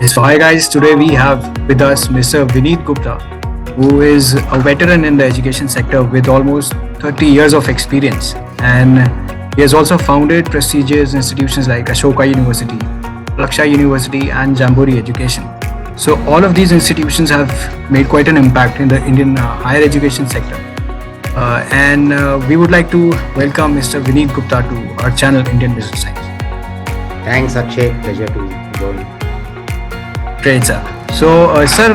So hi guys, today we have with us Mr. Vineet Gupta, who is a veteran in the education sector with almost 30 years of experience, and he has also founded prestigious institutions like Ashoka University, Plaksha University and Jamboree Education. So all of these institutions have made quite an impact in the Indian higher education sector. And we would like to welcome Mr. Vineet Gupta to our channel Indian Business Science. Thanks, Akshay. Pleasure to join. Great, sir. So, sir,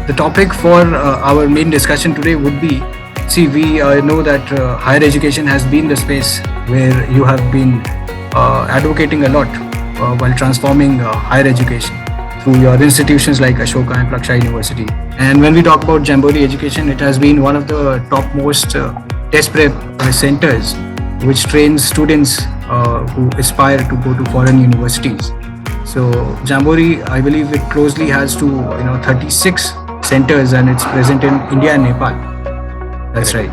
the topic for our main discussion today would be, we know that higher education has been the space where you have been advocating a lot while transforming higher education through your institutions like Ashoka and Plaksha University. And when we talk about Jamboree Education, it has been one of the topmost test prep centers which trains students who aspire to go to foreign universities. So Jamboree, I believe it closely has to 36 centers, and it's present in India and Nepal. That's right.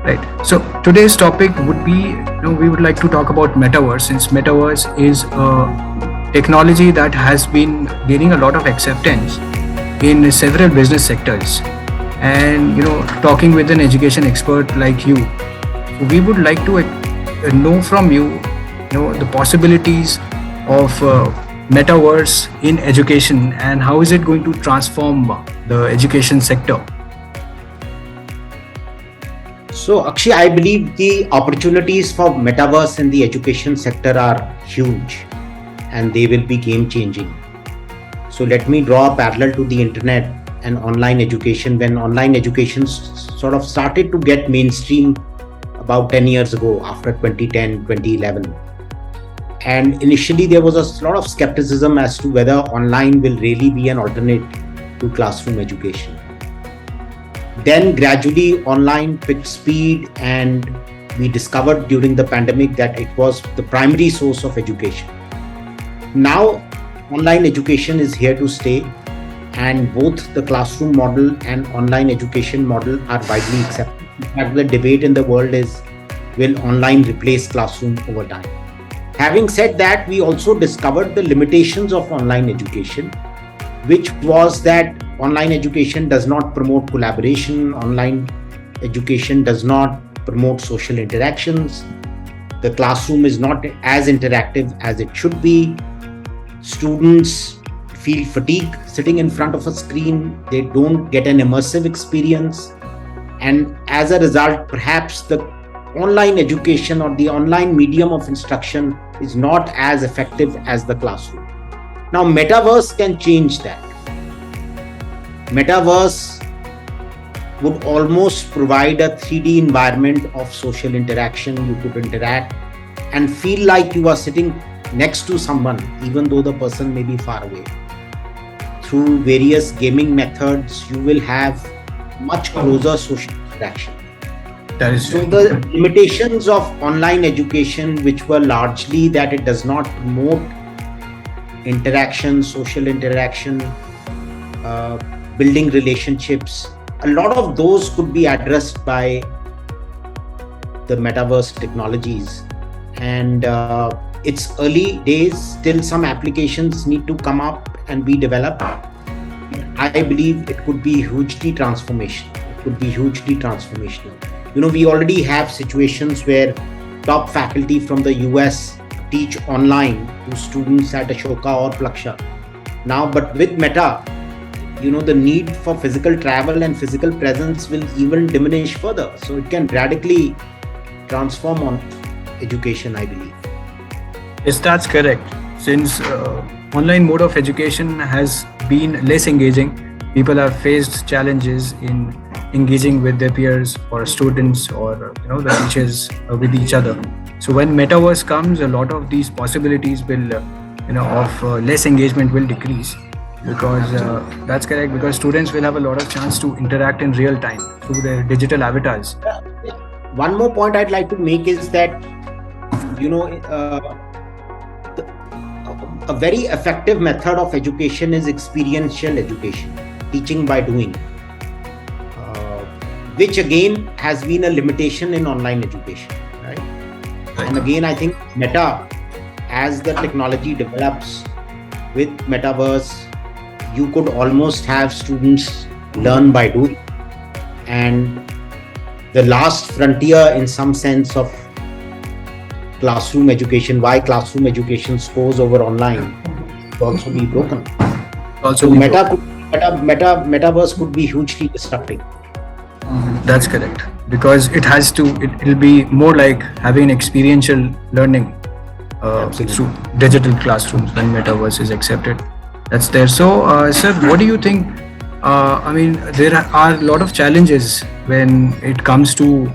Right. So today's topic would be, we would like to talk about Metaverse, since Metaverse is a technology that has been gaining a lot of acceptance in several business sectors. And talking with an education expert like you, we would like to know from you, the possibilities of Metaverse in education, and how is it going to transform the education sector? So, Akshay, I believe the opportunities for Metaverse in the education sector are huge, and they will be game-changing. So, let me draw a parallel to the internet and online education. When online education sort of started to get mainstream about 10 years ago, after 2010, 2011. And initially, there was a lot of skepticism as to whether online will really be an alternate to classroom education. Then gradually, online picked speed, and we discovered during the pandemic that it was the primary source of education. Now, online education is here to stay, and both the classroom model and online education model are widely accepted. In fact, the debate in the world is, will online replace classroom over time? Having said that, we also discovered the limitations of online education, which was that online education does not promote collaboration, online education does not promote social interactions, the classroom is not as interactive as it should be, students feel fatigue sitting in front of a screen, they don't get an immersive experience, and as a result, perhaps the online education or the online medium of instruction is not as effective as the classroom. Now, Metaverse can change that. Metaverse would almost provide a 3D environment of social interaction. You could interact and feel like you are sitting next to someone, even though the person may be far away. Through various gaming methods, you will have much closer social interaction. So the limitations of online education, which were largely that it does not promote interaction, social interaction, building relationships, a lot of those could be addressed by the Metaverse technologies. And it's early days, still some applications need to come up and be developed. I believe it could be hugely transformational. We already have situations where top faculty from the US teach online to students at Ashoka or Plaksha. Now, but with Meta, the need for physical travel and physical presence will even diminish further. So it can radically transform on education, I believe. Yes, that's correct. Since online mode of education has been less engaging, people have faced challenges in engaging with their peers or students or the teachers with each other. So when Metaverse comes, a lot of these possibilities will of less engagement will decrease, because that's correct, because students will have a lot of chance to interact in real time through their digital avatars. One more point I'd like to make is that a very effective method of education is experiential education, teaching by doing, which again has been a limitation in online education, right? And again, I think Meta, as the technology develops, with Metaverse, you could almost have students learn by doing. And the last frontier, in some sense, of classroom education, why classroom education scores over online, will also be broken. Also So be Metaverse could be hugely disrupting. That's correct. Because it'll be more like having experiential learning Absolutely. through digital classrooms when metaverse is accepted. That's there. So, sir, what do you think? I mean, there are a lot of challenges when it comes to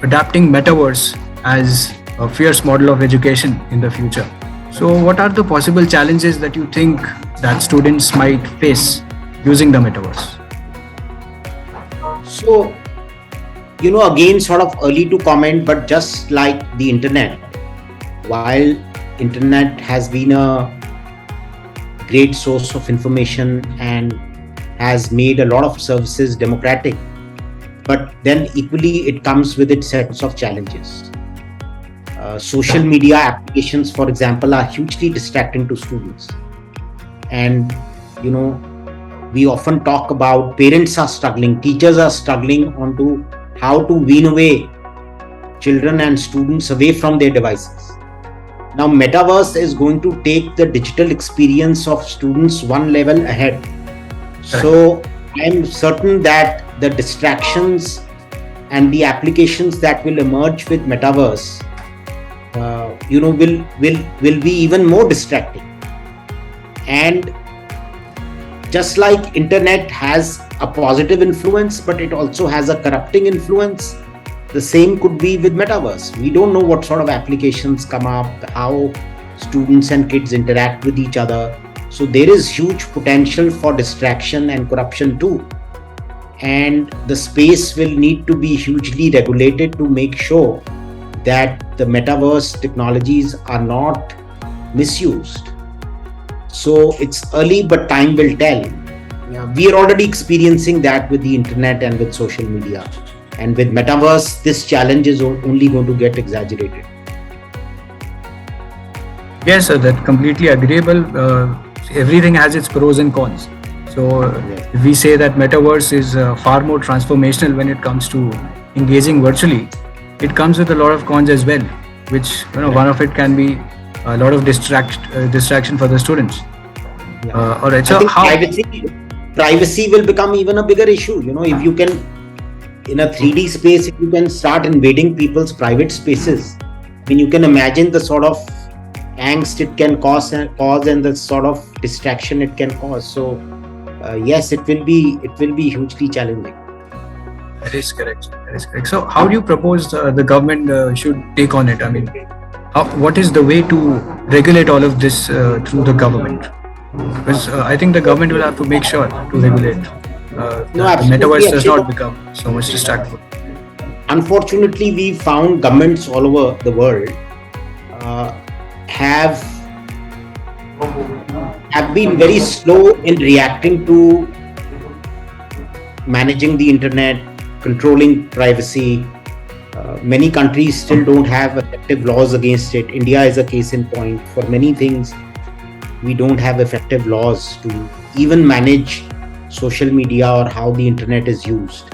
adapting metaverse as a fierce model of education in the future. So, what are the possible challenges that you think that students might face using the metaverse? So, again, sort of early to comment, but just like the internet, while internet has been a great source of information and has made a lot of services democratic, but then equally it comes with its sets of challenges. Social media applications, for example, are hugely distracting to students. And, we often talk about parents are struggling, teachers are struggling onto how to wean away children and students away from their devices. Now, Metaverse is going to take the digital experience of students one level ahead. So, I'm certain that the distractions and the applications that will emerge with Metaverse, will be even more distracting. And just like internet has a positive influence, but it also has a corrupting influence, the same could be with Metaverse. We don't know what sort of applications come up, how students and kids interact with each other. So there is huge potential for distraction and corruption too. And the space will need to be hugely regulated to make sure that the Metaverse technologies are not misused. So it's early, but time will tell. We are already experiencing that with the internet and with social media. And with Metaverse, this challenge is only going to get exaggerated. Yes, sir, that completely agreeable. Everything has its pros and cons. So if we say that metaverse is far more transformational when it comes to engaging virtually, it comes with a lot of cons as well, which one of it can be a lot of distraction for the students. All right. So I think privacy will become even a bigger issue. If you can, in a 3D space, if you can start invading people's private spaces, I mean, you can imagine the sort of angst it can cause and the sort of distraction it can cause. So yes, it will be hugely challenging. That is correct. So how do you propose the government should take on it? I mean, what is the way to regulate all of this through the government? Because I think the government will have to make sure to regulate the metaverse does not become so much distracting. Unfortunately, we found governments all over the world have been very slow in reacting to managing the internet, controlling privacy. Many countries still don't have effective laws against it. India is a case in point. For many things, we don't have effective laws to even manage social media or how the internet is used.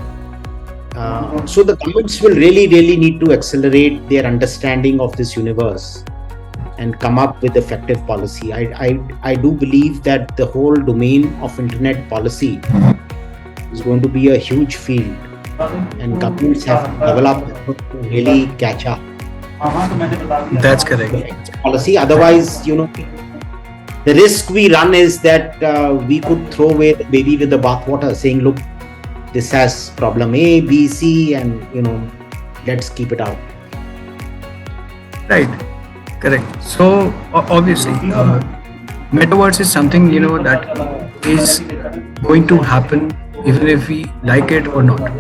So the governments will really need to accelerate their understanding of this universe and come up with effective policy. I do believe that the whole domain of internet policy is going to be a huge field, and governments have developed to really catch up. That's correct. Policy. Otherwise, the risk we run is that we could throw away the baby with the bathwater, saying, "Look, this has problem A, B, C, and let's keep it out." Right. Correct. So obviously, metaverse is something that is going to happen even if we like it or not.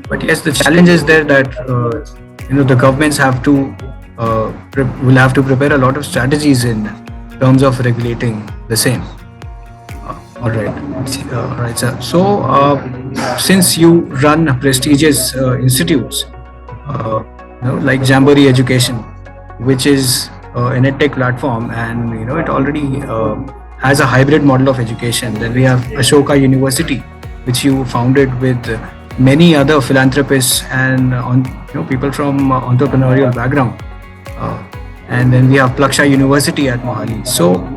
But yes, the challenge is there that the governments have to will have to prepare a lot of strategies in terms of regulating the same. All right, sir. So since you run prestigious institutes, like Jamboree Education, which is an edtech platform, and it already has a hybrid model of education. Then we have Ashoka University, which you founded with many other philanthropists and people from entrepreneurial background. And then we have Plaksha University at Mohali. So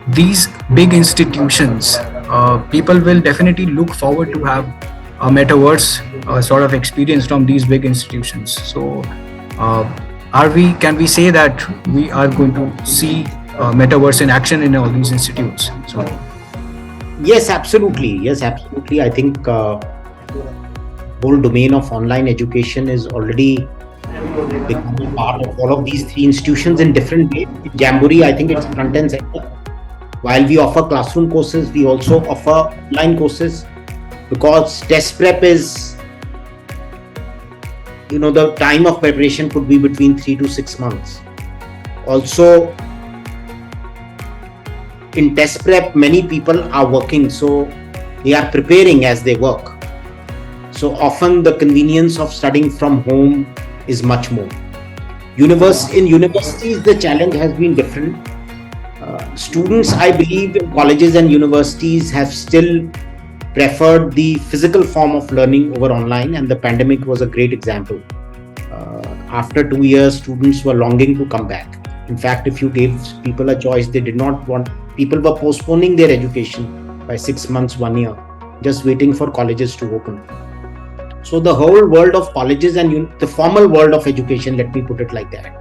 these big institutions, people will definitely look forward to have a metaverse sort of experience from these big institutions. So can we say that we are going to see metaverse in action in all these institutes? So yes, absolutely. I think whole domain of online education is already becoming part of all of these three institutions in different ways. In Jamboree, I think it's front end center. While we offer classroom courses, we also offer online courses, because test prep is, the time of preparation could be between 3 to 6 months. Also, in test prep, many people are working, so they are preparing as they work. So often the convenience of studying from home is much more. In universities, the challenge has been different. Students, I believe, in colleges and universities have still preferred the physical form of learning over online, and the pandemic was a great example. After 2 years, students were longing to come back. In fact, if you gave people a choice, they did not want. People were postponing their education by 6 months, 1 year, just waiting for colleges to open. So the whole world of colleges and the formal world of education, let me put it like that,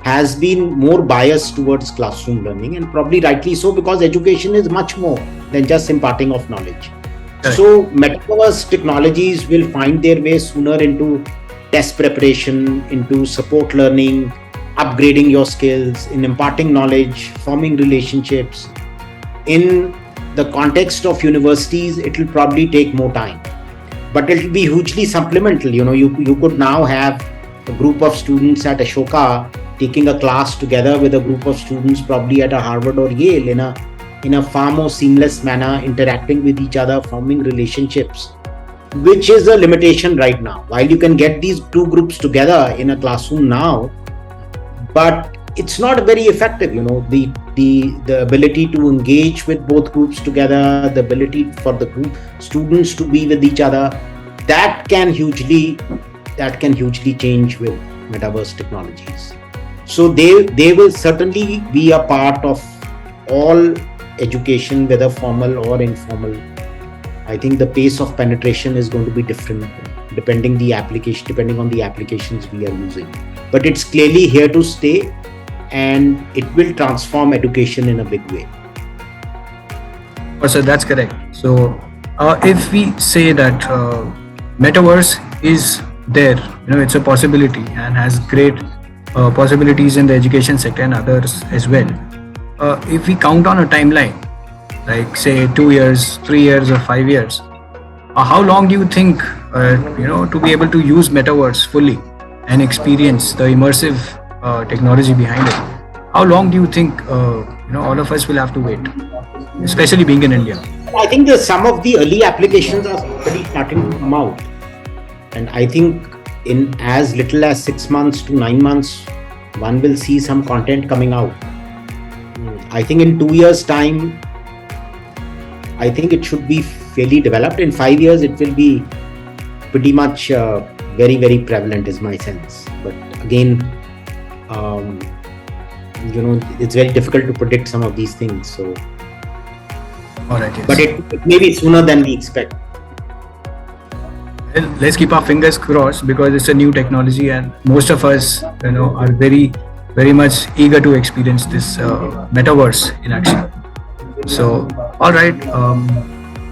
has been more biased towards classroom learning, and probably rightly so, because education is much more than just imparting of knowledge. Right. So metaverse technologies will find their way sooner into test preparation, into support learning, upgrading your skills, in imparting knowledge, forming relationships. In the context of universities, it will probably take more time, but it will be hugely supplemental. You could now have a group of students at Ashoka taking a class together with a group of students probably at a Harvard or Yale in a far more seamless manner, interacting with each other, forming relationships, which is a limitation right now. While you can get these two groups together in a classroom now, but it's not very effective. The ability to engage with both groups together, the ability for the group students to be with each other, that can hugely change with metaverse technologies. So they will certainly be a part of all education, whether formal or informal. I think the pace of penetration is going to be different depending on the applications we are using. But it's clearly here to stay, and it will transform education in a big way. Oh, so that's correct. So if we say that metaverse is there, it's a possibility and has great possibilities in the education sector and others as well. If we count on a timeline, like say 2 years, 3 years, or 5 years, how long do you think, to be able to use metaverse fully and experience the immersive technology behind it? How long do you think, all of us will have to wait, especially being in India? I think some of the early applications are already starting to come out, and I think in as little as 6 months to 9 months, one will see some content coming out. I think in 2 years' time, I think it should be fairly developed. In 5 years, it will be pretty much very, very prevalent, is my sense. But again, it's very difficult to predict some of these things. So, all right, yes. But it may be sooner than we expect. Well, let's keep our fingers crossed, because it's a new technology and most of us, are very, very much eager to experience this metaverse in action. So, all right.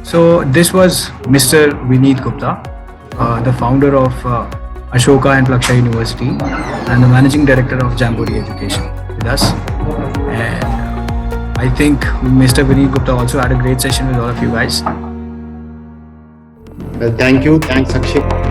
So this was Mr. Vineet Gupta, the founder of Ashoka and Plaksha University and the managing director of Jamboree Education with us. And I think Mr. Vineet Gupta also had a great session with all of you guys. Well, thank you. Thanks, Akshay.